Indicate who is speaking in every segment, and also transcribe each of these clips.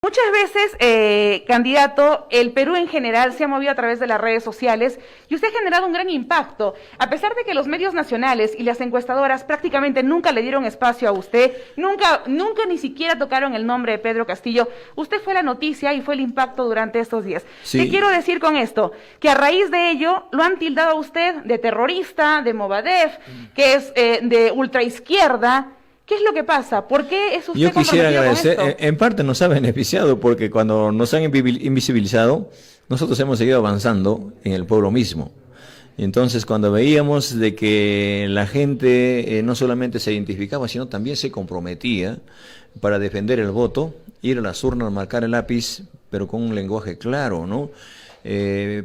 Speaker 1: Muchas veces, candidato, el Perú en general se ha movido a través de las redes sociales y usted ha generado un gran impacto. A pesar de que los medios nacionales y las encuestadoras prácticamente nunca le dieron espacio a usted, nunca ni siquiera tocaron el nombre de Pedro Castillo, usted fue la noticia y fue el impacto durante estos días.
Speaker 2: Sí.
Speaker 1: ¿Qué quiero decir con esto? Que a raíz de ello lo han tildado a usted de terrorista, de Movadef, que es de ultraizquierda. ¿Qué es lo que pasa? ¿Por qué es usted
Speaker 2: Yo quisiera
Speaker 1: comprometido con
Speaker 2: agradecer,
Speaker 1: esto?
Speaker 2: en parte nos ha beneficiado porque cuando nos han invisibilizado, nosotros hemos seguido avanzando en el pueblo mismo. Y entonces cuando veíamos de que la gente no solamente se identificaba, sino también se comprometía para defender el voto, ir a las urnas, marcar el lápiz, pero con un lenguaje claro, ¿no?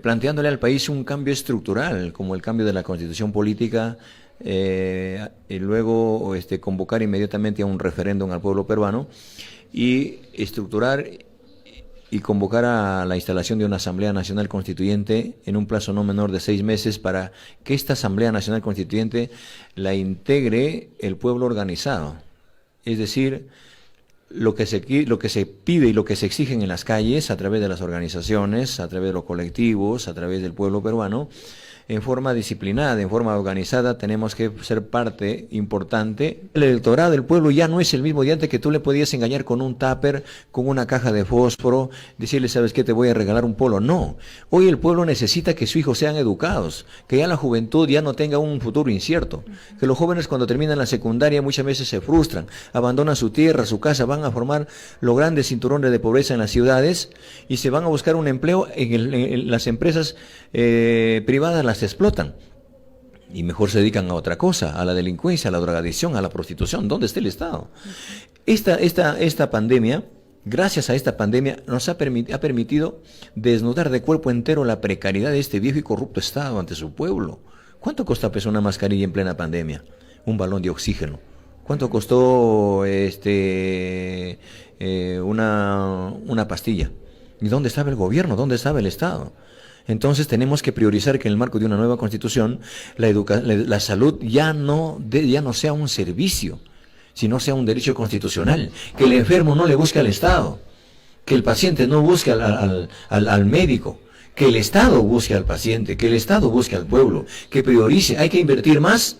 Speaker 2: Planteándole al país un cambio estructural, como el cambio de la constitución política, y luego convocar inmediatamente a un referéndum al pueblo peruano y estructurar y convocar a la instalación de una Asamblea Nacional Constituyente en un plazo no menor de 6 meses para que esta Asamblea Nacional Constituyente la integre el pueblo organizado. Es decir, lo que se pide y lo que se exige en las calles a través de las organizaciones, a través de los colectivos, a través del pueblo peruano, en forma disciplinada, en forma organizada, tenemos que ser parte importante. El electorado del pueblo ya no es el mismo de antes, que tú le podías engañar con un tupper, con una caja de fósforo, decirle, ¿sabes qué? Te voy a regalar un polo. No, hoy el pueblo necesita que sus hijos sean educados, que ya la juventud ya no tenga un futuro incierto, que los jóvenes cuando terminan la secundaria muchas veces se frustran, abandonan su tierra, su casa, van a formar los grandes cinturones de pobreza en las ciudades y se van a buscar un empleo en las empresas privadas, las explotan y mejor se dedican a otra cosa, a la delincuencia, a la drogadicción, a la prostitución. ¿Dónde está el Estado? Esta pandemia, gracias a esta pandemia, nos ha permitido desnudar de cuerpo entero la precariedad de este viejo y corrupto Estado ante su pueblo. ¿Cuánto cuesta pues una mascarilla en plena pandemia? Un balón de oxígeno. ¿Cuánto costó una pastilla? ¿Y dónde estaba el gobierno? ¿Dónde estaba el Estado? Entonces tenemos que priorizar que en el marco de una nueva constitución la salud ya no sea un servicio, sino sea un derecho constitucional, que el enfermo no le busque al Estado, que el paciente no busque al médico, que el Estado busque al paciente, que el Estado busque al pueblo, que priorice. Hay que invertir más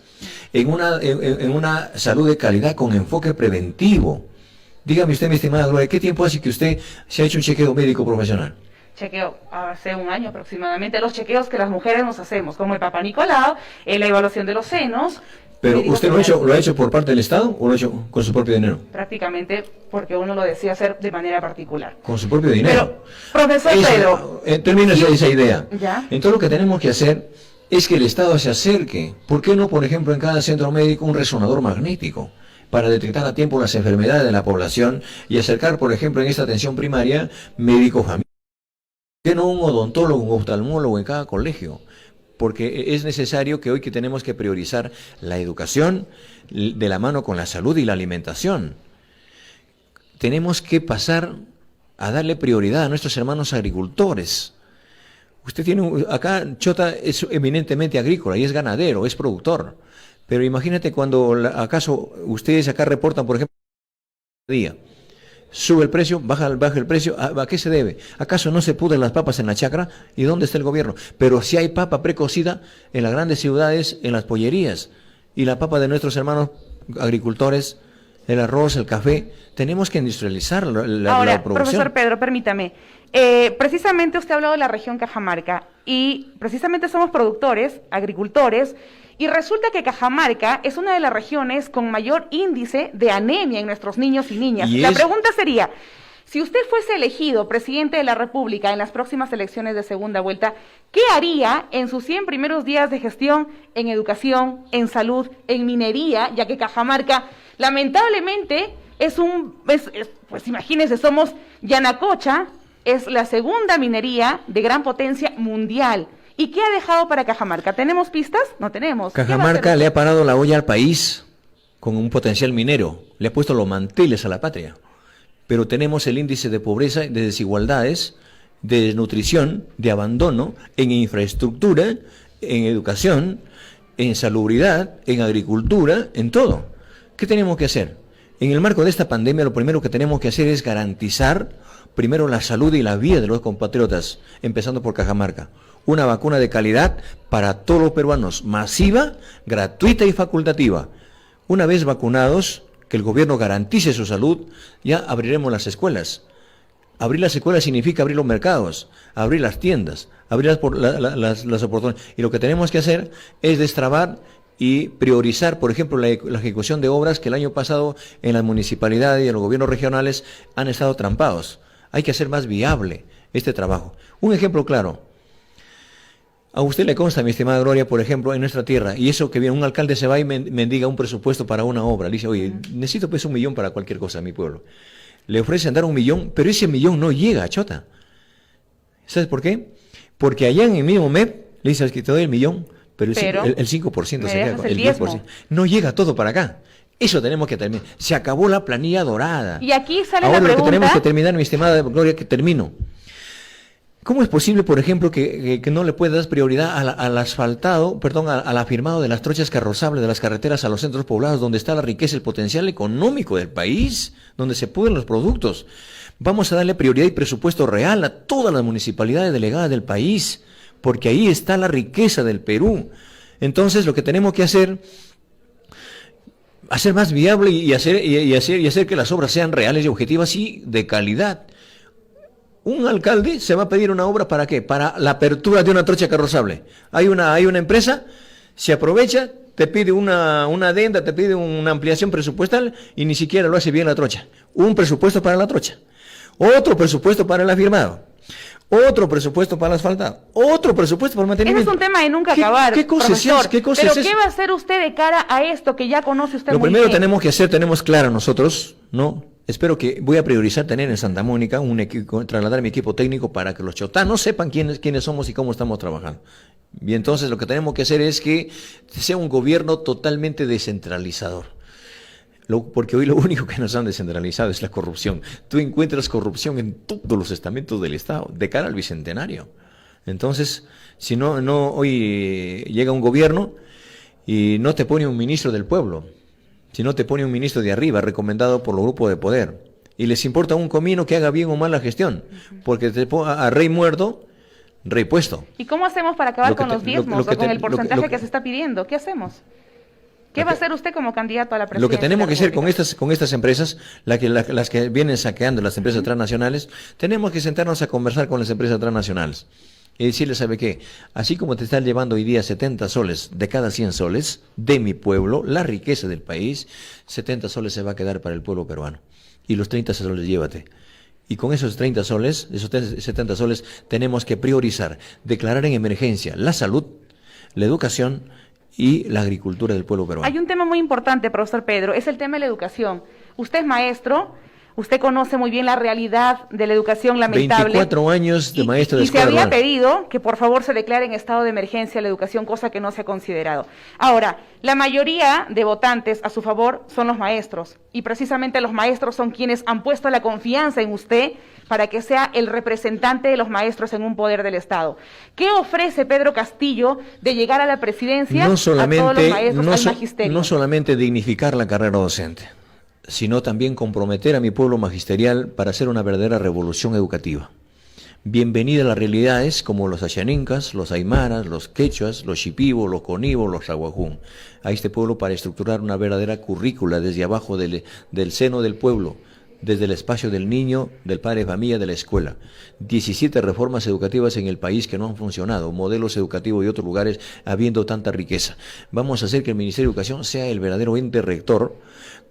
Speaker 2: en una salud de calidad con enfoque preventivo. Dígame usted, mi estimada Gloria, ¿qué tiempo hace que usted se ha hecho un chequeo médico profesional?
Speaker 1: Chequeo hace un año aproximadamente, los chequeos que las mujeres nos hacemos, como el Papá Nicolau, la evaluación de los senos.
Speaker 2: ¿Pero usted lo ha hecho por parte del Estado o lo ha hecho con su propio dinero?
Speaker 1: Prácticamente porque uno lo decide hacer de manera particular.
Speaker 2: Con su propio dinero.
Speaker 1: Pero, profesor Pedro...
Speaker 2: Termina esa idea.
Speaker 1: ¿Ya?
Speaker 2: Entonces lo que tenemos que hacer es que el Estado se acerque. ¿Por qué no, por ejemplo, en cada centro médico un resonador magnético? Para detectar a tiempo las enfermedades de la población y acercar, por ejemplo, en esta atención primaria, médico-familiar. ¿Por qué no un odontólogo, un oftalmólogo en cada colegio? Porque es necesario que hoy que tenemos que priorizar la educación de la mano con la salud y la alimentación. Tenemos que pasar a darle prioridad a nuestros hermanos agricultores. Usted tiene, acá Chota es eminentemente agrícola y es ganadero, es productor. Pero imagínate cuando acaso ustedes acá reportan, por ejemplo, día. Sube el precio, baja el precio, ¿a qué se debe? ¿Acaso no se pudren las papas en la chacra? ¿Y dónde está el gobierno? Pero si hay papa precocida en las grandes ciudades, en las pollerías, y la papa de nuestros hermanos agricultores, el arroz, el café, tenemos que industrializar la producción.
Speaker 1: Profesor Pedro, permítame, precisamente usted ha hablado de la región Cajamarca, y precisamente somos productores, agricultores, y resulta que Cajamarca es una de las regiones con mayor índice de anemia en nuestros niños y niñas. La pregunta sería, si usted fuese elegido presidente de la República en las próximas elecciones de segunda vuelta, ¿qué haría en sus 100 primeros días de gestión en educación, en salud, en minería, ya que Cajamarca lamentablemente pues imagínense, somos Yanacocha, es la segunda minería de gran potencia mundial? ¿Y qué ha dejado para Cajamarca? ¿Tenemos pistas? No tenemos.
Speaker 2: Cajamarca le ha parado la olla al país con un potencial minero. Le ha puesto los manteles a la patria. Pero tenemos el índice de pobreza, de desigualdades, de desnutrición, de abandono en infraestructura, en educación, en salubridad, en agricultura, en todo. ¿Qué tenemos que hacer? En el marco de esta pandemia, lo primero que tenemos que hacer es garantizar primero la salud y la vida de los compatriotas, empezando por Cajamarca. Una vacuna de calidad para todos los peruanos, masiva, gratuita y facultativa. Una vez vacunados, que el gobierno garantice su salud, ya abriremos las escuelas. Abrir las escuelas significa abrir los mercados, abrir las tiendas, abrir las oportunidades. Y lo que tenemos que hacer es destrabar y priorizar, por ejemplo, la ejecución de obras que el año pasado en las municipalidades y en los gobiernos regionales han estado trampados. Hay que hacer más viable este trabajo. Un ejemplo claro. A usted le consta, mi estimada Gloria, por ejemplo, en nuestra tierra, y eso que viene, un alcalde se va y mendiga un presupuesto para una obra. Le dice, oye, necesito pues 1 millón para cualquier cosa a mi pueblo. Le ofrecen dar 1 millón, pero ese 1 millón no llega, chota. ¿Sabes por qué? Porque allá en el mismo MEP le dice, que te doy el 1 millón, pero el 5% se queda con el 10%. No llega todo para acá. Eso tenemos que terminar. Se acabó la planilla dorada.
Speaker 1: Y aquí sale
Speaker 2: ahora
Speaker 1: la pregunta.
Speaker 2: Lo que tenemos que terminar, mi estimada Gloria, que termino. ¿Cómo es posible, por ejemplo, que no le puedas prioridad al asfaltado, al afirmado de las trochas carrozables de las carreteras a los centros poblados, donde está la riqueza, el potencial económico del país, donde se pudren los productos? Vamos a darle prioridad y presupuesto real a todas las municipalidades delegadas del país, porque ahí está la riqueza del Perú. Entonces, lo que tenemos que hacer más viable y hacer que las obras sean reales y objetivas y de calidad. Un alcalde se va a pedir una obra ¿para qué? Para la apertura de una trocha carrozable. Hay una empresa, se aprovecha, te pide una adenda, te pide una ampliación presupuestal y ni siquiera lo hace bien la trocha. Un presupuesto para la trocha, otro presupuesto para el afirmado, otro presupuesto para el asfaltado, otro presupuesto para el mantenimiento.
Speaker 1: Ese es un tema de nunca acabar, profesor.
Speaker 2: ¿Qué cosa
Speaker 1: Pero
Speaker 2: es
Speaker 1: ¿qué va a hacer usted de cara a esto que ya conoce usted muy bien?
Speaker 2: Lo primero tenemos que hacer, tenemos claro nosotros, ¿no? Espero que voy a priorizar tener en Santa Mónica trasladar mi equipo técnico para que los chotanos sepan quiénes somos y cómo estamos trabajando. Y entonces lo que tenemos que hacer es que sea un gobierno totalmente descentralizador. Porque hoy lo único que nos han descentralizado es la corrupción. Tú encuentras corrupción en todos los estamentos del Estado, de cara al Bicentenario. Entonces, si no hoy llega un gobierno y no te pone un ministro del pueblo, si no te pone un ministro de arriba, recomendado por los grupos de poder, y les importa un comino que haga bien o mal la gestión, porque te pone a rey muerto, rey puesto.
Speaker 1: ¿Y cómo hacemos para acabar con los diezmos o con el porcentaje que se está pidiendo? ¿Qué hacemos? ¿Qué va a hacer usted como candidato a la presidencia?
Speaker 2: Lo que tenemos que hacer con estas empresas, las que vienen saqueando las empresas transnacionales, tenemos que sentarnos a conversar con las empresas transnacionales. Y decirle, ¿sabe qué? Así como te están llevando hoy día 70 soles de cada 100 soles de mi pueblo, la riqueza del país, 70 soles se va a quedar para el pueblo peruano. Y los 30 soles llévate. Y con esos 30 soles, esos 70 soles, tenemos que priorizar, declarar en emergencia la salud, la educación y la agricultura del pueblo peruano.
Speaker 1: Hay un tema muy importante, profesor Pedro, es el tema de la educación. Usted es maestro. Usted conoce muy bien la realidad de la educación lamentable.
Speaker 2: 24 años de maestro de escuela.
Speaker 1: Y se había pedido que por favor se declare en estado de emergencia la educación, cosa que no se ha considerado. Ahora, la mayoría de votantes a su favor son los maestros. Y precisamente los maestros son quienes han puesto la confianza en usted para que sea el representante de los maestros en un poder del Estado. ¿Qué ofrece Pedro Castillo de llegar a la presidencia a todos los maestros, al magisterio?
Speaker 2: No solamente dignificar la carrera docente, sino también comprometer a mi pueblo magisterial para hacer una verdadera revolución educativa. Bienvenida a las realidades como los axanincas, los aymaras, los quechuas, los shipibos, los conibos, los aguajún. A este pueblo para estructurar una verdadera currícula desde abajo del seno del pueblo, desde el espacio del niño, del padre de familia, de la escuela. 17 reformas educativas en el país que no han funcionado, modelos educativos y otros lugares habiendo tanta riqueza. Vamos a hacer que el Ministerio de Educación sea el verdadero ente rector,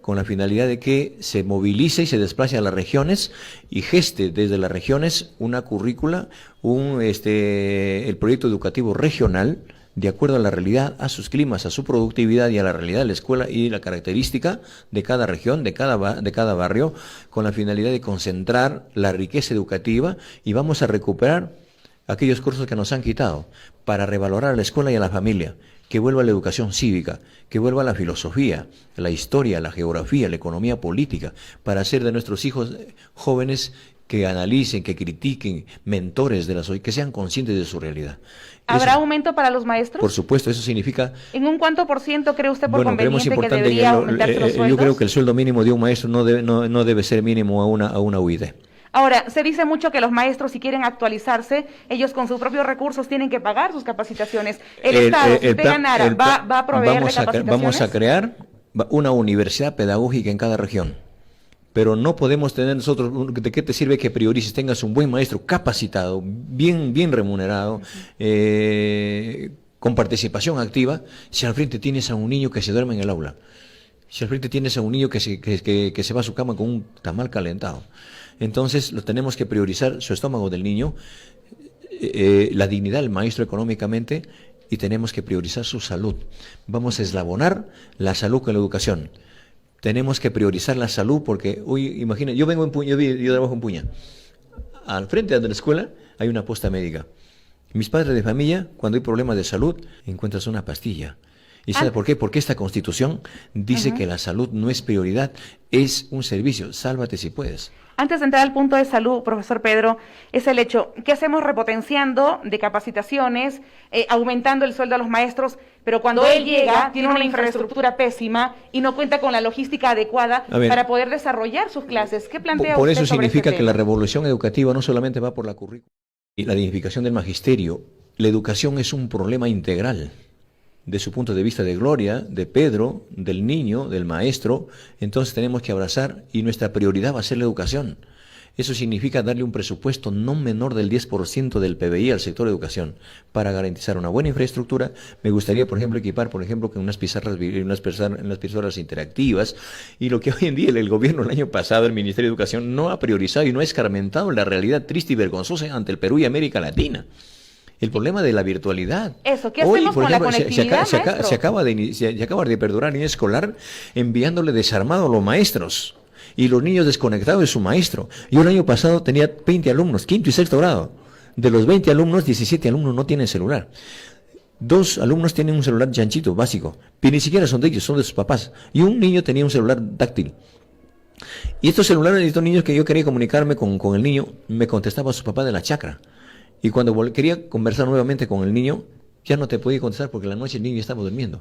Speaker 2: con la finalidad de que se movilice y se desplace a las regiones y geste desde las regiones una currícula, el proyecto educativo regional, de acuerdo a la realidad, a sus climas, a su productividad y a la realidad de la escuela y la característica de cada región, de cada barrio, con la finalidad de concentrar la riqueza educativa, y vamos a recuperar aquellos cursos que nos han quitado para revalorar a la escuela y a la familia, que vuelva la educación cívica, que vuelva la filosofía, la historia, la geografía, la economía política, para hacer de nuestros hijos jóvenes que analicen, que critiquen, mentores de que sean conscientes de su realidad.
Speaker 1: ¿Habrá aumento para los maestros?
Speaker 2: Por supuesto, eso significa...
Speaker 1: ¿En un cuánto por ciento cree usted por conveniente que debería aumentarse los sueldos?
Speaker 2: Yo creo que el sueldo mínimo de un maestro no debe ser mínimo a una UID.
Speaker 1: Ahora, se dice mucho que los maestros, si quieren actualizarse, ellos con sus propios recursos tienen que pagar sus capacitaciones. El Estado, si usted ganara, ¿va a proveer de capacitaciones?
Speaker 2: Vamos a crear una universidad pedagógica en cada región. Pero no podemos tener nosotros, ¿de qué te sirve que priorices, tengas un buen maestro capacitado, bien remunerado, con participación activa, si al frente tienes a un niño que se duerme en el aula? Si al frente tienes a un niño que se va a su cama con un tamal calentado. Entonces, lo tenemos que priorizar su estómago del niño, la dignidad del maestro económicamente, y tenemos que priorizar su salud. Vamos a eslabonar la salud con la educación. Tenemos que priorizar la salud porque, hoy, imagina, yo trabajo en Puña. Al frente de la escuela hay una posta médica. Mis padres de familia, cuando hay problemas de salud, encuentras una pastilla. ¿Y sabe por qué? Porque esta Constitución dice que la salud no es prioridad, es un servicio. Sálvate si puedes.
Speaker 1: Antes de entrar al punto de salud, profesor Pedro, es el hecho, ¿qué hacemos repotenciando de capacitaciones, aumentando el sueldo a los maestros? Pero cuando él llega, tiene una infraestructura pésima y no cuenta con la logística adecuada para poder desarrollar sus clases. ¿Qué plantea usted sobre
Speaker 2: eso significa
Speaker 1: este
Speaker 2: que
Speaker 1: tema?
Speaker 2: la revolución educativa no solamente va por la currícula y la dignificación del magisterio. La educación es un problema integral. De su punto de vista de Gloria, de Pedro, del niño, del maestro, entonces tenemos que abrazar y nuestra prioridad va a ser la educación. Eso significa darle un presupuesto no menor del 10% del PBI al sector de educación para garantizar una buena infraestructura. Me gustaría, por ejemplo, equipar, por ejemplo, con unas pizarras interactivas, y lo que hoy en día el gobierno el año pasado, el Ministerio de Educación, no ha priorizado y no ha escarmentado la realidad triste y vergonzosa ante el Perú y América Latina. El problema de la virtualidad.
Speaker 1: Eso, ¿qué hacemos con la conectividad,
Speaker 2: se acaba de perdurar año escolar enviándole desarmado a los maestros y los niños desconectados de su maestro. Yo el año pasado tenía 20 alumnos, quinto y sexto grado. De los 20 alumnos, 17 alumnos no tienen celular. 2 alumnos tienen un celular chanchito, básico, pero ni siquiera son de ellos, son de sus papás. Y un niño tenía un celular táctil. Y estos celulares de estos niños, que yo quería comunicarme con el niño, me contestaba su papá de la chacra. Y cuando quería conversar nuevamente con el niño, ya no te podía contestar porque en la noche el niño estaba durmiendo.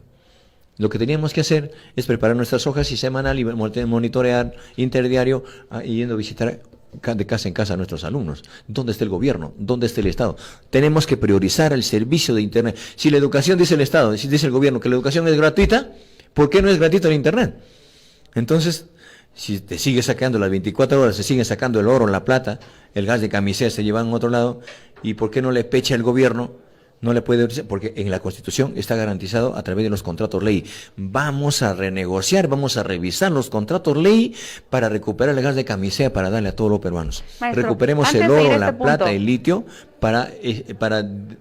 Speaker 2: Lo que teníamos que hacer es preparar nuestras hojas y semanal y monitorear interdiario, yendo a visitar de casa en casa a nuestros alumnos. ¿Dónde está el gobierno? ¿Dónde está el Estado? Tenemos que priorizar el servicio de Internet. Si la educación, dice el Estado, si dice el gobierno que la educación es gratuita, ¿por qué no es gratuito el Internet? Entonces, si te sigue sacando las 24 horas, se sigue sacando el oro, la plata, el gas de camiseta se lleva en otro lado, ¿y por qué no le pecha el gobierno? No le puede, porque en la Constitución está garantizado a través de los contratos ley. Vamos a renegociar, vamos a revisar los contratos ley para recuperar el gas de camisea para darle a todos los peruanos.
Speaker 1: Maestro,
Speaker 2: recuperemos el oro, la plata, el litio para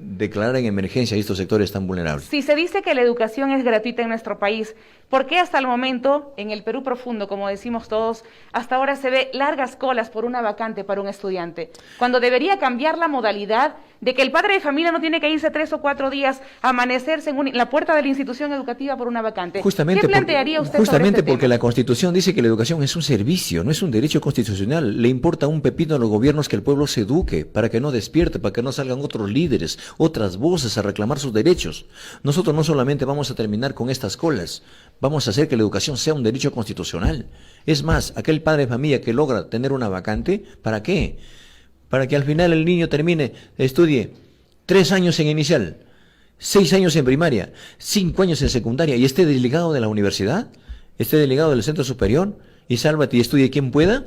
Speaker 2: declarar en emergencia estos sectores tan vulnerables.
Speaker 1: Si se dice que la educación es gratuita en nuestro país, ¿por qué hasta el momento, en el Perú profundo, como decimos todos, hasta ahora se ve largas colas por una vacante para un estudiante? Cuando debería cambiar la modalidad de que el padre de familia no tiene que irse 3 o 4 días a amanecerse en la puerta de la institución educativa por una vacante.
Speaker 2: ¿Qué
Speaker 1: plantearía usted
Speaker 2: justamente
Speaker 1: sobre este
Speaker 2: porque
Speaker 1: tema?
Speaker 2: La Constitución dice que la educación es un servicio, no es un derecho constitucional. Le importa un pepino a los gobiernos que el pueblo se eduque, para que no despierte, para que no salgan otros líderes, otras voces a reclamar sus derechos. Nosotros no solamente vamos a terminar con estas colas, vamos a hacer que la educación sea un derecho constitucional. Es más, aquel padre de familia que logra tener una vacante, ¿para qué? Para que al final el niño estudie 3 años en inicial, 6 años en primaria, 5 años en secundaria y esté desligado de la universidad, esté desligado del centro superior y sálvate y estudie quien pueda.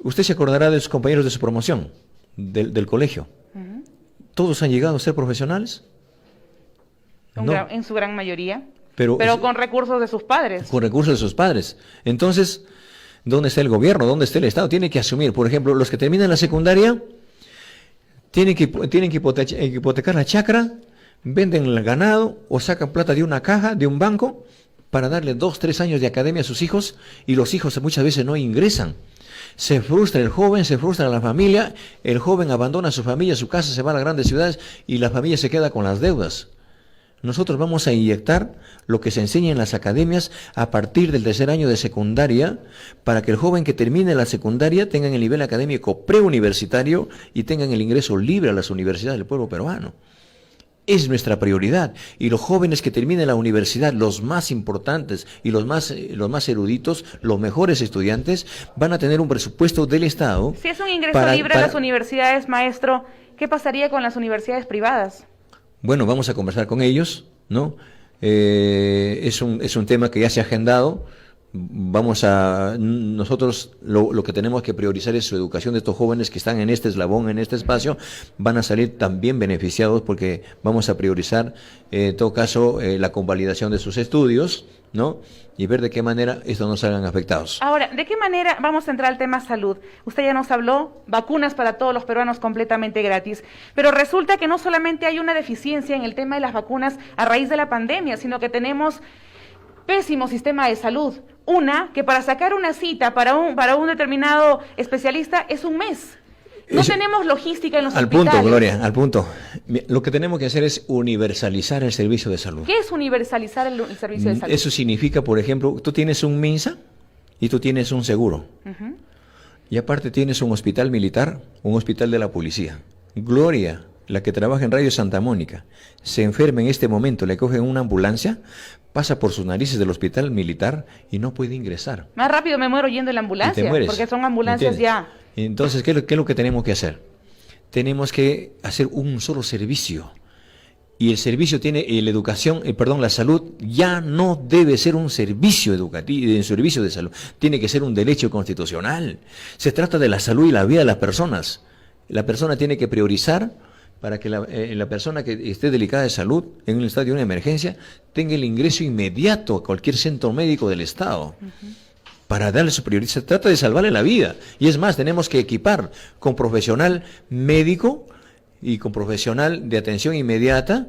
Speaker 2: Usted se acordará de sus compañeros de su promoción, del colegio. ¿Todos han llegado a ser profesionales? No.
Speaker 1: En su gran mayoría.
Speaker 2: Pero
Speaker 1: con recursos de sus padres.
Speaker 2: Con recursos de sus padres. Entonces, ¿dónde está el gobierno? ¿Dónde está el Estado? Tiene que asumir, por ejemplo, los que terminan la secundaria tienen que hipotecar la chacra, venden el ganado o sacan plata de una caja, de un banco, para darle 2, 3 años de academia a sus hijos, y los hijos muchas veces no ingresan. Se frustra el joven, se frustra la familia, el joven abandona su familia, su casa, se va a las grandes ciudades y la familia se queda con las deudas. Nosotros vamos a inyectar lo que se enseña en las academias a partir del 3er año de secundaria, para que el joven que termine la secundaria tenga el nivel académico preuniversitario y tengan el ingreso libre a las universidades del pueblo peruano. es nuestra prioridad. Y los jóvenes que terminen la universidad, los más importantes y los más eruditos, los mejores estudiantes, van a tener un presupuesto del Estado.
Speaker 1: Si es un ingreso libre a las universidades, maestro, ¿qué pasaría con las universidades privadas?
Speaker 2: Bueno, vamos a conversar con ellos, ¿no? Es un tema que ya se ha agendado. Nosotros lo que tenemos que priorizar es su educación de estos jóvenes que están en este eslabón, en este espacio, van a salir también beneficiados porque vamos a priorizar, en todo caso, la convalidación de sus estudios, ¿no? Y ver de qué manera estos no salgan afectados.
Speaker 1: Ahora, ¿de qué manera vamos a entrar al tema salud? Usted ya nos habló, vacunas para todos los peruanos completamente gratis, pero resulta que no solamente hay una deficiencia en el tema de las vacunas a raíz de la pandemia, sino que tenemos pésimo sistema de salud. Una, que para sacar una cita para un determinado especialista es un mes. No tenemos logística en los hospitales.
Speaker 2: Al punto, Gloria, al punto. Lo que tenemos que hacer es universalizar el servicio de salud.
Speaker 1: ¿Qué es universalizar el servicio de salud?
Speaker 2: Eso significa, por ejemplo, tú tienes un MINSA y tú tienes un seguro. Y aparte tienes un hospital militar, un hospital de la policía. Gloria, la que trabaja en Radio Santa Mónica, se enferma en este momento, le cogen una ambulancia, pasa por sus narices del hospital militar y no puede ingresar.
Speaker 1: Más rápido me muero yendo en la ambulancia,
Speaker 2: Y te mueres,
Speaker 1: porque son ambulancias
Speaker 2: ¿entiendes?
Speaker 1: ya.
Speaker 2: Entonces, ¿qué es lo que tenemos que hacer? Tenemos que hacer un solo servicio. Y el servicio tiene, la salud ya no debe ser un servicio educativo, un servicio de salud, tiene que ser un derecho constitucional. Se trata de la salud y la vida de las personas. La persona tiene que priorizar para que la persona que esté delicada de salud en un estadio de una emergencia tenga el ingreso inmediato a cualquier centro médico del Estado. Para darle su prioridad, se trata de salvarle la vida. Y es más, tenemos que equipar con profesional médico y con profesional de atención inmediata,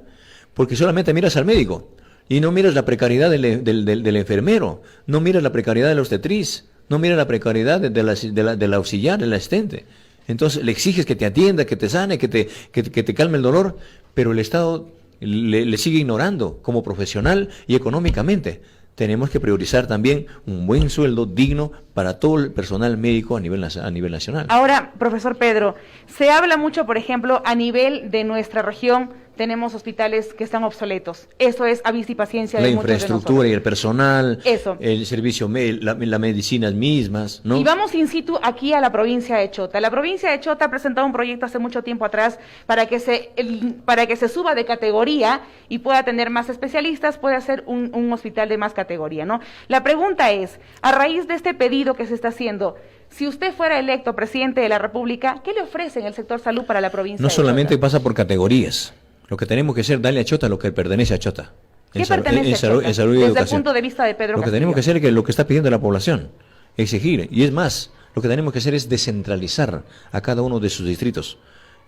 Speaker 2: porque solamente miras al médico y no miras la precariedad del enfermero, no miras la precariedad del obstetriz, no miras la precariedad del auxiliar, del asistente. Entonces le exiges que te atienda, que te sane, que te calme el dolor, pero el Estado le sigue ignorando como profesional y económicamente. Tenemos que priorizar también un buen sueldo digno para todo el personal médico a nivel nacional.
Speaker 1: Ahora, profesor Pedro, se habla mucho, por ejemplo, a nivel de nuestra región, tenemos hospitales que están obsoletos. Eso es a vista y paciencia de muchos de nosotros.
Speaker 2: La infraestructura y el personal,
Speaker 1: eso.
Speaker 2: El servicio, las medicinas mismas, ¿no?
Speaker 1: Y vamos in situ aquí a la provincia de Chota. La provincia de Chota ha presentado un proyecto hace mucho tiempo atrás para que se suba de categoría y pueda tener más especialistas, pueda hacer un hospital de más categoría, ¿no? La pregunta es, a raíz de este pedido que se está haciendo, si usted fuera electo presidente de la República, ¿qué le ofrece en el sector salud para la provincia de Chota?
Speaker 2: No solamente pasa por categorías. Lo que tenemos que hacer, darle a Chota lo que pertenece a Chota.
Speaker 1: ¿Qué pertenece a Chota?
Speaker 2: En salud y
Speaker 1: desde
Speaker 2: educación.
Speaker 1: El punto de vista de Pedro
Speaker 2: Lo que
Speaker 1: Castillo.
Speaker 2: tenemos que hacer es lo que está pidiendo la población, exigir. Y es más, lo que tenemos que hacer es descentralizar a cada uno de sus distritos.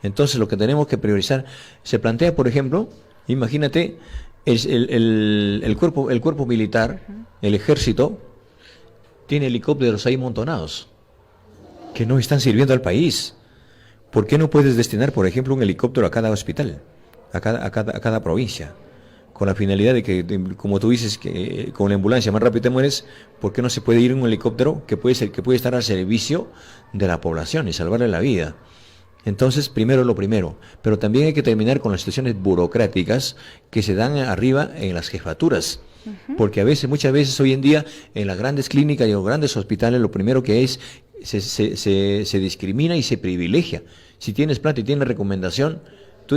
Speaker 2: Entonces, lo que tenemos que priorizar, se plantea, por ejemplo, imagínate, el cuerpo militar, el ejército, tiene helicópteros ahí montonados, que no están sirviendo al país. ¿Por qué no puedes destinar, por ejemplo, un helicóptero a cada hospital? A cada provincia, con la finalidad de que, como tú dices, que con la ambulancia más rápido te mueres, ¿por qué no se puede ir en un helicóptero que puede estar al servicio de la población y salvarle la vida? Entonces, primero lo primero, pero también hay que terminar con las situaciones burocráticas que se dan arriba en las jefaturas, porque muchas veces hoy en día en las grandes clínicas y en los grandes hospitales lo primero que es se discrimina y se privilegia. Si tienes plata y tienes recomendación,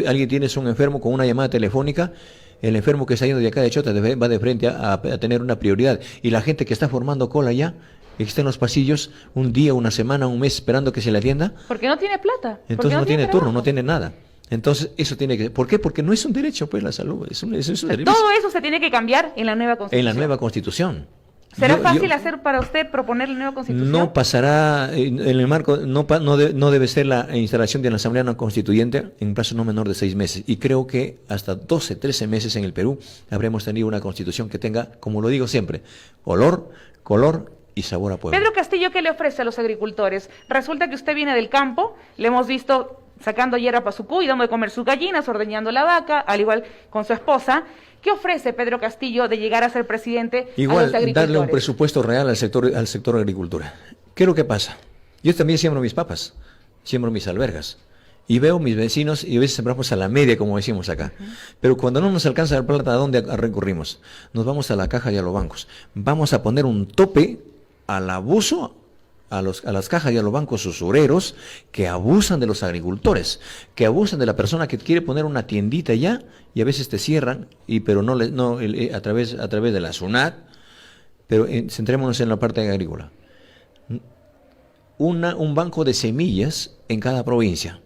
Speaker 2: alguien tienes un enfermo con una llamada telefónica, el enfermo que está yendo de acá de Chota va de frente a tener una prioridad, y la gente que está formando cola ya, que está en los pasillos un día, una semana, un mes esperando que se le atienda,
Speaker 1: porque no tiene plata,
Speaker 2: entonces no tiene turno,
Speaker 1: trabajo.
Speaker 2: no tiene nada. Entonces eso tiene que, ¿por qué? Porque no es un derecho, pues, la salud, es un servicio.
Speaker 1: Todo eso se tiene que cambiar en la nueva Constitución.
Speaker 2: En la nueva Constitución.
Speaker 1: ¿Será fácil hacer para usted proponer la nueva Constitución?
Speaker 2: No pasará, en el marco, no debe ser la instalación de la Asamblea No Constituyente en un plazo no menor de 6 meses. Y creo que hasta 12, 13 meses en el Perú habremos tenido una Constitución que tenga, como lo digo siempre, olor, color y sabor a pueblo.
Speaker 1: Pedro Castillo, ¿qué le ofrece a los agricultores? Resulta que usted viene del campo, le hemos visto sacando hierba para su cuy, dando de comer sus gallinas, ordeñando la vaca, al igual con su esposa. ¿Qué ofrece Pedro Castillo de llegar a ser presidente a los agricultores?
Speaker 2: Darle un presupuesto real al sector agricultura. ¿Qué es lo que pasa? Yo también siembro mis papas, siembro mis albergas. Y veo mis vecinos y a veces sembramos a la media, como decimos acá. Pero cuando no nos alcanza la plata, ¿a dónde recurrimos? Nos vamos a la caja y a los bancos. Vamos a poner un tope al abuso a las cajas y a los bancos usureros que abusan de los agricultores, que abusan de la persona que quiere poner una tiendita ya y a veces te cierran, pero a través de la SUNAT. Pero centrémonos en la parte agrícola. Un banco de semillas en cada provincia.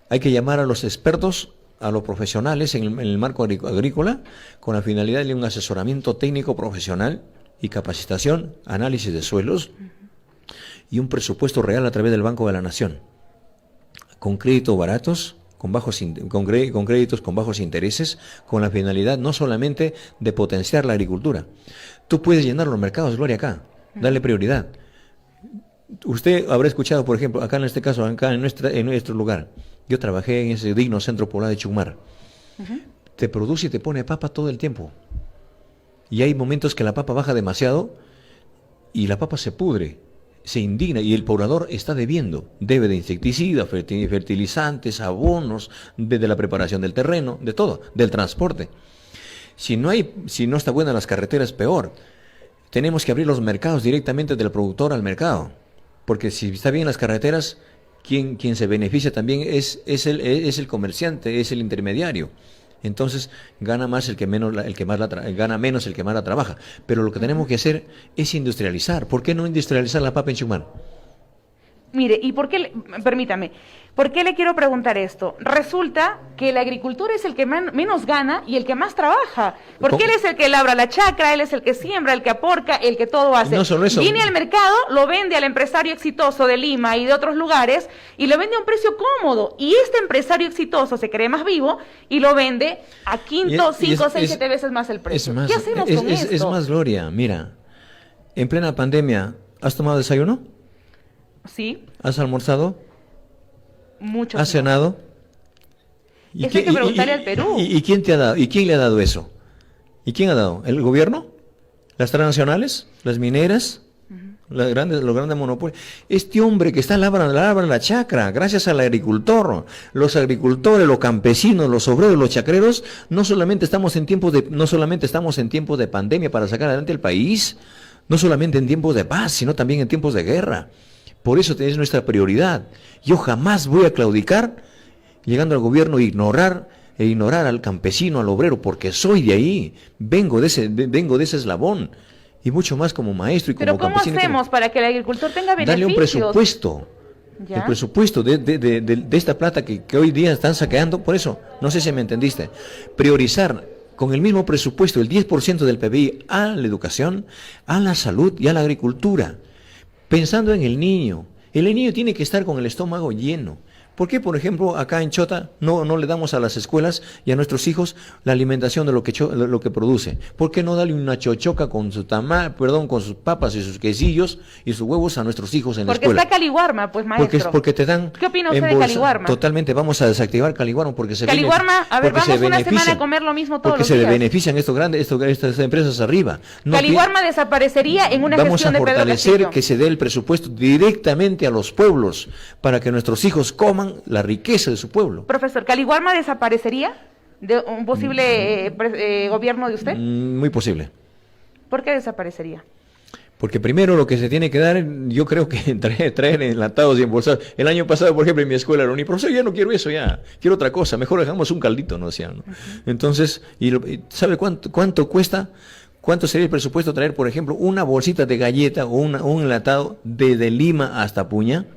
Speaker 2: Hay que llamar a los expertos, a los profesionales en el marco agrícola, con la finalidad de un asesoramiento técnico profesional y capacitación, análisis de suelos y un presupuesto real a través del Banco de la Nación, con créditos baratos, con créditos con bajos intereses, con la finalidad no solamente de potenciar la agricultura. Tú puedes llenar los mercados, Gloria, acá, darle prioridad. Usted habrá escuchado, por ejemplo, acá en este caso, acá en nuestro lugar, yo trabajé en ese digno centro poblado de Chucmar. Te produce y te pone papa todo el tiempo. Y hay momentos que la papa baja demasiado y la papa se pudre, se indigna y el poblador está debiendo. Debe de insecticidas, fertilizantes, abonos, de la preparación del terreno, de todo, del transporte. Si no está buena las carreteras, peor. Tenemos que abrir los mercados directamente del productor al mercado. Porque si está bien las carreteras, quien se beneficia también es el comerciante, es el intermediario. Entonces gana más gana menos el que más la trabaja. Pero lo que tenemos que hacer es industrializar. ¿Por qué no industrializar la papa en Chucmar?
Speaker 1: Mire, ¿y permítame, por qué le quiero preguntar esto? Resulta que el agricultor es el que menos gana y el que más trabaja, porque él es el que labra la chacra, él es el que siembra, el que aporca, el que todo hace.
Speaker 2: No solo eso.
Speaker 1: Viene al mercado, lo vende al empresario exitoso de Lima y de otros lugares y lo vende a un precio cómodo. Y este empresario exitoso se cree más vivo y lo vende a 5, 6, 7 veces más el precio. ¿Qué hacemos con esto?
Speaker 2: Es más, Gloria, mira, en plena pandemia, ¿has tomado desayuno?
Speaker 1: Sí.
Speaker 2: ¿Has almorzado?
Speaker 1: Mucho.
Speaker 2: ¿Has cenado?
Speaker 1: Eso hay que preguntarle al Perú.
Speaker 2: ¿Y quién te ha dado? ¿Y quién le ha dado eso? ¿Y quién ha dado? ¿El gobierno? ¿Las transnacionales? ¿Las mineras? Los grandes monopolios. Este hombre que está labrando la chacra, gracias al agricultor, los agricultores, los campesinos, los obreros, los chacreros, no solamente estamos en tiempos de pandemia para sacar adelante el país, no solamente en tiempos de paz, sino también en tiempos de guerra. Por eso es nuestra prioridad. Yo jamás voy a claudicar llegando al gobierno e ignorar al campesino, al obrero, porque soy de ahí, vengo de ese eslabón, y mucho más como maestro y como campesino.
Speaker 1: ¿Pero cómo hacemos para que el agricultor tenga beneficios?
Speaker 2: Darle un presupuesto. ¿Ya? El presupuesto de esta plata que hoy día están saqueando, por eso, no sé si me entendiste, priorizar con el mismo presupuesto el 10% del PBI a la educación, a la salud y a la agricultura. Pensando en el niño tiene que estar con el estómago lleno. ¿Por qué, por ejemplo, acá en Chota no le damos a las escuelas y a nuestros hijos la alimentación de lo que produce? ¿Por qué no darle una chochoca con sus papas y sus quesillos y sus huevos a nuestros hijos en la escuela?
Speaker 1: Porque está Caliwarma, pues, maestro.
Speaker 2: Porque te dan.
Speaker 1: ¿Qué opina usted de Caliwarma?
Speaker 2: Totalmente, vamos a desactivar Caliwarma porque
Speaker 1: Caliwarma, vamos una semana a comer lo mismo todos los días.
Speaker 2: Porque se benefician estas empresas arriba.
Speaker 1: Caliwarma desaparecería en una gestión de Pedro Castillo. Vamos a fortalecer que
Speaker 2: se dé el presupuesto directamente a los pueblos para que nuestros hijos coman la riqueza de su pueblo.
Speaker 1: Profesor, ¿Caliwarma desaparecería de un posible gobierno de usted?
Speaker 2: Muy posible.
Speaker 1: ¿Por qué desaparecería?
Speaker 2: Porque primero lo que se tiene que dar, yo creo que traer enlatados y embolsados. El año pasado, por ejemplo, en mi escuela, profesor, ya no quiero eso, ya quiero otra cosa, mejor dejamos un caldito, no decían, ¿no? Entonces, ¿sabe cuánto cuesta? ¿Cuánto sería el presupuesto traer, por ejemplo, una bolsita de galleta o un enlatado desde Lima hasta Puña?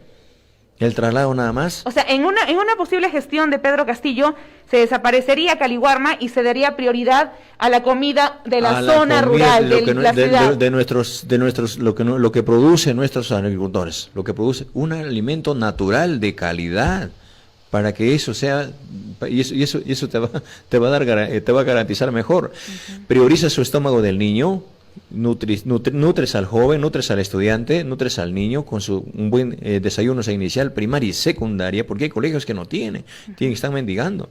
Speaker 2: ¿El traslado nada más? O
Speaker 1: sea, en una posible gestión de Pedro Castillo se desaparecería Caliwarma y se daría prioridad a la comida de la zona rural de la ciudad.
Speaker 2: Lo que producen nuestros agricultores, lo que produce un alimento natural de calidad, para que eso sea, y eso te va a garantizar mejor. Prioriza su estómago del niño. Nutres al joven, nutres al estudiante, nutres al niño con un buen desayuno inicial, primaria y secundaria, porque hay colegios que no tienen, están mendigando.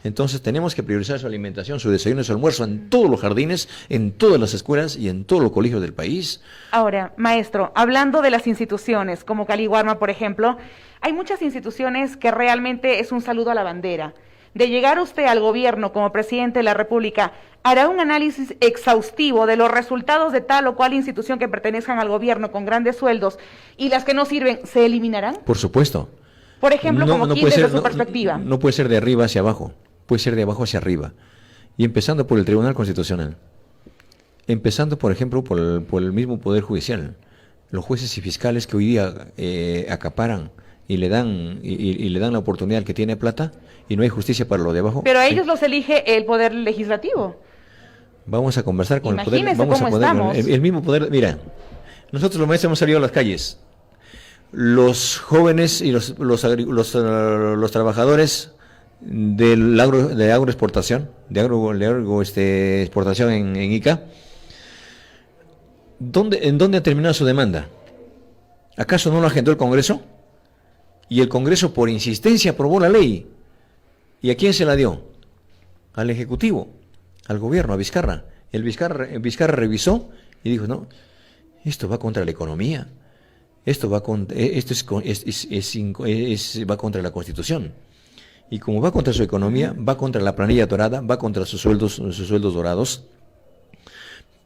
Speaker 2: Entonces tenemos que priorizar su alimentación, su desayuno y su almuerzo en todos los jardines, en todas las escuelas y en todos los colegios del país.
Speaker 1: Ahora, maestro, hablando de las instituciones como Caliwarma, por ejemplo, hay muchas instituciones que realmente es un saludo a la bandera. De llegar usted al gobierno como presidente de la República, ¿hará un análisis exhaustivo de los resultados de tal o cual institución que pertenezcan al gobierno con grandes sueldos y las que no sirven se eliminarán?
Speaker 2: Por supuesto.
Speaker 1: Por ejemplo, como quién desde su perspectiva.
Speaker 2: No puede ser de arriba hacia abajo, puede ser de abajo hacia arriba. Y empezando por el Tribunal Constitucional. Empezando, por ejemplo, por el mismo Poder Judicial. Los jueces y fiscales que hoy día acaparan y le dan la oportunidad al que tiene plata y no hay justicia para lo de abajo.
Speaker 1: Pero a ellos los elige el Poder Legislativo.
Speaker 2: Vamos a conversar con
Speaker 1: Imagínese
Speaker 2: el Poder. Vamos
Speaker 1: cómo
Speaker 2: a poner
Speaker 1: estamos.
Speaker 2: el mismo Poder. Mira, nosotros los maestros hemos salido a las calles. Los jóvenes y los trabajadores de agroexportación, exportación en Ica, ¿en dónde ha terminado su demanda? ¿Acaso no lo agendó el Congreso? Y el Congreso por insistencia aprobó la ley. ¿Y a quién se la dio? Al Ejecutivo, al gobierno, a Vizcarra. Vizcarra revisó y dijo, no, esto va contra la economía, esto va contra la Constitución. Y como va contra su economía, va contra la planilla dorada, va contra sus sueldos dorados,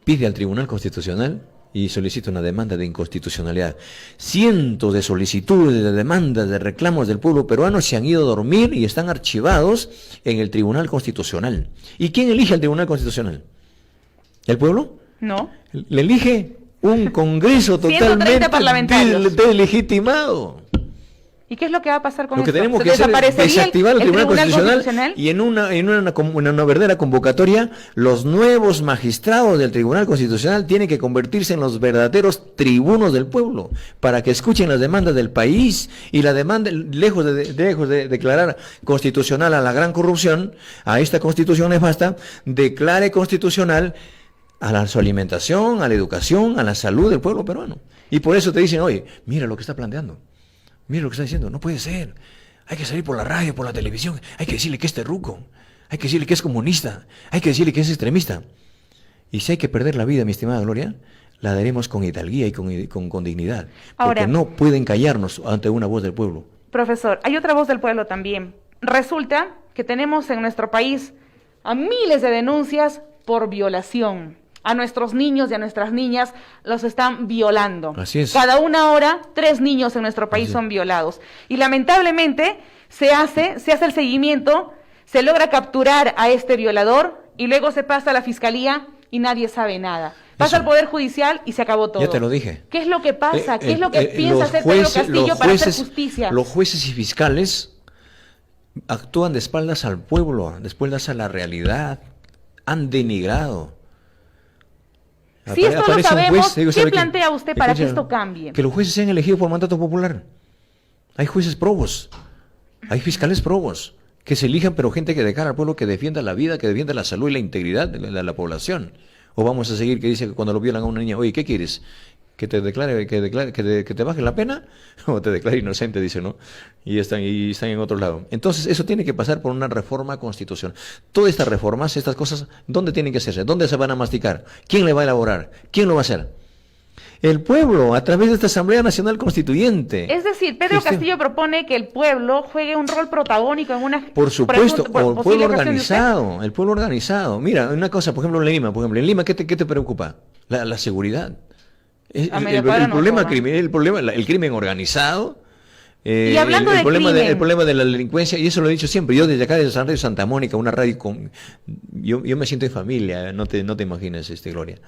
Speaker 2: pide al Tribunal Constitucional y solicita una demanda de inconstitucionalidad. Cientos de solicitudes, de demandas, de reclamos del pueblo peruano se han ido a dormir y están archivados en el Tribunal Constitucional. ¿Y quién elige al Tribunal Constitucional? ¿El pueblo?
Speaker 1: No.
Speaker 2: Le elige un Congreso
Speaker 1: 130
Speaker 2: totalmente
Speaker 1: parlamentarios.
Speaker 2: deslegitimado.
Speaker 1: ¿Y qué es lo que va a pasar con
Speaker 2: Lo que
Speaker 1: esto?
Speaker 2: tenemos
Speaker 1: ¿Se
Speaker 2: que hacer es
Speaker 1: desaparecería
Speaker 2: desactivar el Tribunal Constitucional
Speaker 1: Constitucional?
Speaker 2: y en una verdadera convocatoria, los nuevos magistrados del Tribunal Constitucional tienen que convertirse en los verdaderos tribunos del pueblo, para que escuchen las demandas del país y la demanda, lejos de declarar constitucional a la gran corrupción, a esta constitución nefasta, declare constitucional a su alimentación, a la educación, a la salud del pueblo peruano. Y por eso te dicen, oye, mira lo que está planteando. Mira lo que está diciendo, no puede ser. Hay que salir por la radio, por la televisión, hay que decirle que es terruco, hay que decirle que es comunista, hay que decirle que es extremista. Y si hay que perder la vida, mi estimada Gloria, la daremos con hidalguía y con dignidad. Porque
Speaker 1: Ahora,
Speaker 2: no pueden callarnos ante una voz del pueblo.
Speaker 1: Profesor, hay otra voz del pueblo también. Resulta que tenemos en nuestro país a miles de denuncias por violación. A nuestros niños y a nuestras niñas los están violando.
Speaker 2: Así es.
Speaker 1: Cada una hora, 3 niños en nuestro país son violados. Y lamentablemente se hace el seguimiento, se logra capturar a este violador y luego se pasa a la fiscalía y nadie sabe nada. Pasa al Poder Judicial y se acabó todo.
Speaker 2: Ya te lo dije.
Speaker 1: ¿Qué es lo que pasa? ¿Qué es lo que piensa hacer Pedro Castillo para hacer justicia?
Speaker 2: Los jueces y fiscales actúan de espaldas al pueblo, de espaldas a la realidad. Han denigrado.
Speaker 1: Si esto lo sabemos,
Speaker 2: juez,
Speaker 1: ¿qué plantea usted para que esto cambie?
Speaker 2: Que los jueces sean elegidos por mandato popular. Hay jueces probos, hay fiscales probos, que se elijan, pero gente que de cara al pueblo, que defienda la vida, que defienda la salud y la integridad de la población. O vamos a seguir que dice que cuando lo violan a una niña, oye, ¿qué quieres? ¿Que te baje la pena? O te declare inocente, dice, ¿no? Y están en otro lado. Entonces, eso tiene que pasar por una reforma constitucional. Todas estas reformas, estas cosas, ¿dónde tienen que hacerse? ¿Dónde se van a masticar? ¿Quién le va a elaborar? ¿Quién lo va a hacer? El pueblo, a través de esta Asamblea Nacional Constituyente.
Speaker 1: Es decir, Pedro Castillo propone que el pueblo juegue un rol protagónico en una...
Speaker 2: Por supuesto, el pueblo organizado, el pueblo organizado. Mira, una cosa, por ejemplo, en Lima, ¿qué te preocupa? La seguridad. El crimen organizado,
Speaker 1: y hablando
Speaker 2: el problema
Speaker 1: crimen,
Speaker 2: de la delincuencia, y eso lo he dicho siempre, yo desde acá, desde San Radio Santa Mónica, una radio yo me siento en familia, no te imaginas, Gloria.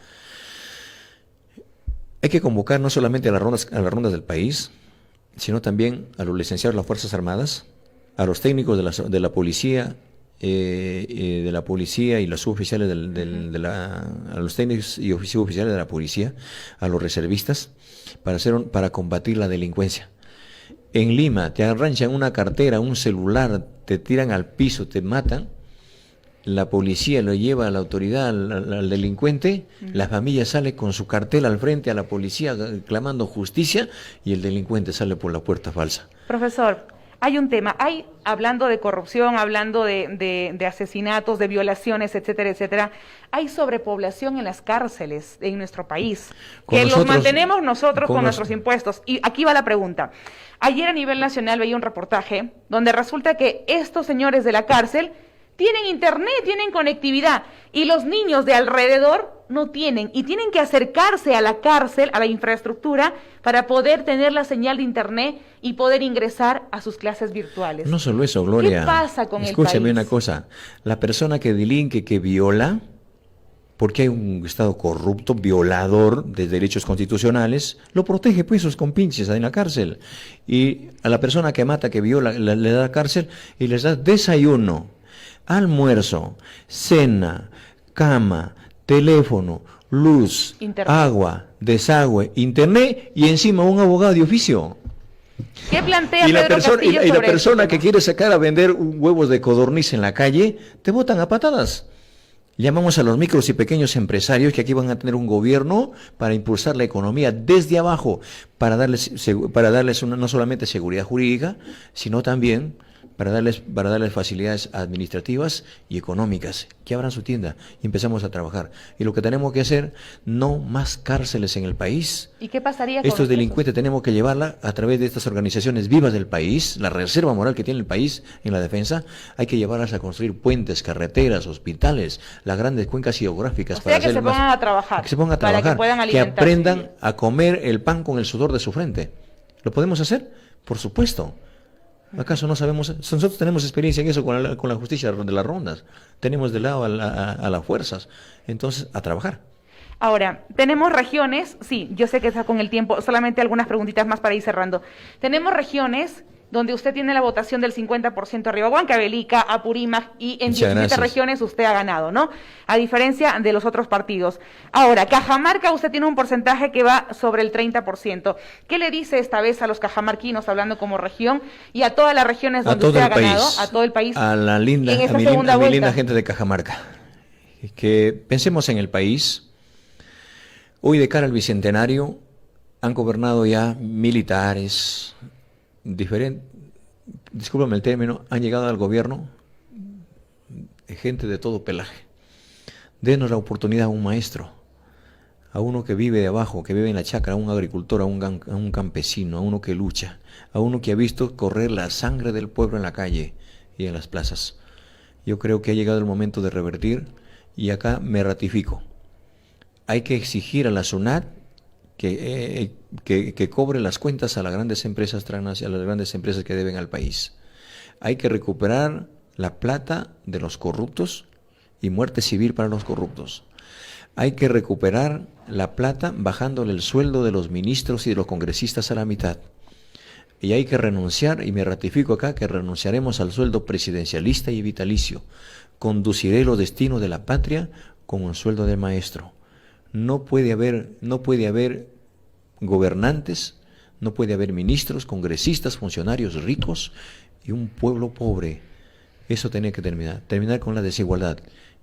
Speaker 2: Hay que convocar no solamente a las rondas del país, sino también a los licenciados de las Fuerzas Armadas, a los técnicos de la policía, y los suboficiales a los técnicos y suboficiales de la policía, a los reservistas, para combatir la delincuencia. En Lima te arranchan una cartera, un celular, te tiran al piso, te matan, la policía lo lleva a la autoridad, al delincuente, la familia sale con su cartel al frente a la policía clamando justicia y el delincuente sale por la puerta falsa.
Speaker 1: Profesor, hay un tema, hablando de corrupción, hablando de asesinatos, de violaciones, etcétera, etcétera, hay sobrepoblación en las cárceles en nuestro país, que los mantenemos nosotros con nuestros impuestos. Y aquí va la pregunta. Ayer a nivel nacional veía un reportaje donde resulta que estos señores de la cárcel tienen internet, tienen conectividad, y los niños de alrededor no tienen, y tienen que acercarse a la cárcel, a la infraestructura, para poder tener la señal de internet y poder ingresar a sus clases virtuales.
Speaker 2: No solo eso, Gloria.
Speaker 1: ¿Qué pasa con el país?
Speaker 2: Escúchame una cosa, la persona que delinque, que viola, porque hay un Estado corrupto, violador de derechos constitucionales, lo protege pues sus compinches en la cárcel. Y a la persona que mata, que viola, le da cárcel y les da desayuno, almuerzo, cena, cama, teléfono, luz, internet, agua, desagüe, internet y encima un abogado de oficio.
Speaker 1: ¿Qué plantea
Speaker 2: y la
Speaker 1: Pedro Castillo
Speaker 2: y la persona que quiere sacar a vender huevos de codorniz en la calle, te botan a patadas. Llamamos a los micros y pequeños empresarios que aquí van a tener un gobierno para impulsar la economía desde abajo, para darles no solamente seguridad jurídica, sino también para darles facilidades administrativas y económicas, que abran su tienda y empezamos a trabajar. Y lo que tenemos que hacer, no más cárceles en el país.
Speaker 1: ¿Y qué pasaría con
Speaker 2: estos delincuentes? Tenemos que llevarla a través de estas organizaciones vivas del país, la reserva moral que tiene el país en la defensa, hay que llevarlas a construir puentes, carreteras, hospitales, las grandes cuencas geográficas.
Speaker 1: O sea, que se pongan a trabajar.
Speaker 2: Que se pongan a trabajar,
Speaker 1: para que puedan alimentarse.
Speaker 2: Que aprendan a comer el pan con el sudor de su frente. ¿Lo podemos hacer? Por supuesto. ¿Acaso no sabemos? Nosotros tenemos experiencia en eso con la justicia de las rondas. Tenemos de lado a las fuerzas. Entonces, a trabajar.
Speaker 1: Ahora, tenemos regiones, sí, yo sé que está con el tiempo, solamente algunas preguntitas más para ir cerrando. Tenemos regiones donde usted tiene la votación del 50% arriba, Huancavelica, Apurímac, y en 17 regiones usted ha ganado, ¿no? A diferencia de los otros partidos. Ahora, Cajamarca, usted tiene un porcentaje que va sobre el 30%. ¿Qué le dice esta vez a los cajamarquinos, hablando como región, y a todas las regiones donde usted ha ganado, a todo el país?
Speaker 2: A mi linda gente de Cajamarca. Que pensemos en el país. Hoy, de cara al Bicentenario, han gobernado ya militares, discúlpame el término, han llegado al gobierno gente de todo pelaje. Denos la oportunidad a un maestro, a uno que vive de abajo, que vive en la chacra, a un agricultor, a un campesino, a uno que lucha, a uno que ha visto correr la sangre del pueblo en la calle y en las plazas. Yo creo que ha llegado el momento de revertir, y acá me ratifico. Hay que exigir a la SUNAT que cobre las cuentas a las grandes empresas transnacionales, a las grandes empresas que deben al país. Hay que recuperar la plata de los corruptos y muerte civil para los corruptos. Hay que recuperar la plata bajándole el sueldo de los ministros y de los congresistas a la mitad. Y hay que renunciar, y me ratifico acá, que renunciaremos al sueldo presidencialista y vitalicio. Conduciré los destinos de la patria con un sueldo de maestro. No puede haber gobernantes, no puede haber ministros, congresistas, funcionarios ricos y un pueblo pobre. Eso tiene que terminar con la desigualdad.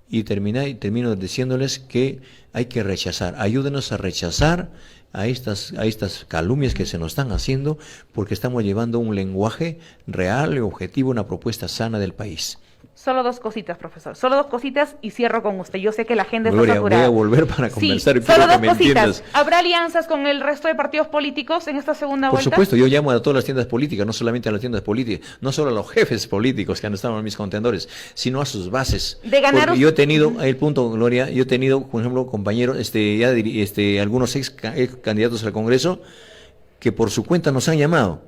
Speaker 2: Y termino diciéndoles que hay que rechazar. Ayúdenos a rechazar a estas calumnias que se nos están haciendo, porque estamos llevando un lenguaje real y objetivo, una propuesta sana del país.
Speaker 1: Solo dos cositas, profesor. Solo dos cositas y cierro con usted. Yo sé que la agenda está
Speaker 2: saturada.
Speaker 1: Voy a
Speaker 2: volver para conversar.
Speaker 1: Sí, solo dos cositas. ¿Habrá alianzas con el resto de partidos políticos en esta segunda vuelta?
Speaker 2: Por supuesto, yo llamo a todas las tiendas políticas, no solamente a las tiendas políticas, no solo a los jefes políticos que han estado en mis contendores, sino a sus bases.
Speaker 1: De ganar.
Speaker 2: Yo he tenido, el punto, Gloria, por ejemplo, compañeros, algunos ex candidatos al Congreso que por su cuenta nos han llamado.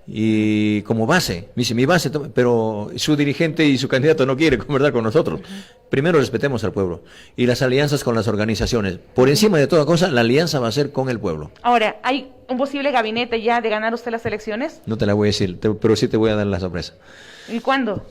Speaker 2: Y como base, me dice, mi base, pero su dirigente y su candidato no quiere conversar con nosotros. Primero respetemos al pueblo. Y las alianzas con las organizaciones. Por encima de toda cosa, la alianza va a ser con el pueblo.
Speaker 1: Ahora, ¿hay un posible gabinete ya de ganar usted las elecciones?
Speaker 2: No te la voy a decir, pero sí te voy a dar la sorpresa.
Speaker 1: ¿Y cuándo?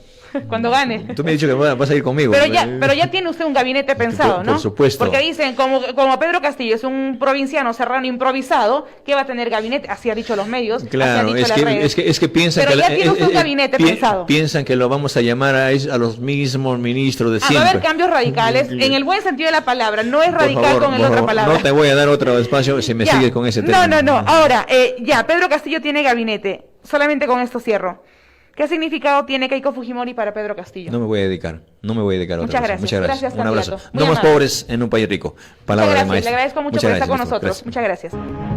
Speaker 1: Cuando gane.
Speaker 2: Tú me has dicho que vas a ir conmigo.
Speaker 1: Pero ya tiene usted un gabinete pensado, ¿no?
Speaker 2: Por supuesto.
Speaker 1: Porque dicen, como Pedro Castillo es un provinciano serrano improvisado, ¿qué va a tener gabinete? Así ha dicho los medios,
Speaker 2: claro,
Speaker 1: así han dicho las redes.
Speaker 2: Es que piensan
Speaker 1: pero
Speaker 2: que...
Speaker 1: ya tiene usted un gabinete pensado.
Speaker 2: Piensan que lo vamos a llamar a los mismos ministros de siempre.
Speaker 1: Va a haber cambios radicales, en el buen sentido de la palabra, no es radical con la otra palabra.
Speaker 2: No te voy a dar otro espacio si me sigues con ese tema.
Speaker 1: No. Ahora, Pedro Castillo tiene gabinete. Solamente con esto cierro. ¿Qué significado tiene Keiko Fujimori para Pedro Castillo?
Speaker 2: No me voy a dedicar a
Speaker 1: Muchas
Speaker 2: otra cosa.
Speaker 1: gracias.
Speaker 2: Muchas gracias.
Speaker 1: Gracias,
Speaker 2: Un abrazo.
Speaker 1: candidato. Muy
Speaker 2: Somos
Speaker 1: amable.
Speaker 2: pobres en un país rico.
Speaker 1: Muchas
Speaker 2: Palabra de
Speaker 1: gracias,
Speaker 2: maestro.
Speaker 1: le agradezco mucho
Speaker 2: Muchas
Speaker 1: por estar
Speaker 2: gracias,
Speaker 1: con
Speaker 2: maestro.
Speaker 1: nosotros.
Speaker 2: Gracias.
Speaker 1: Muchas gracias.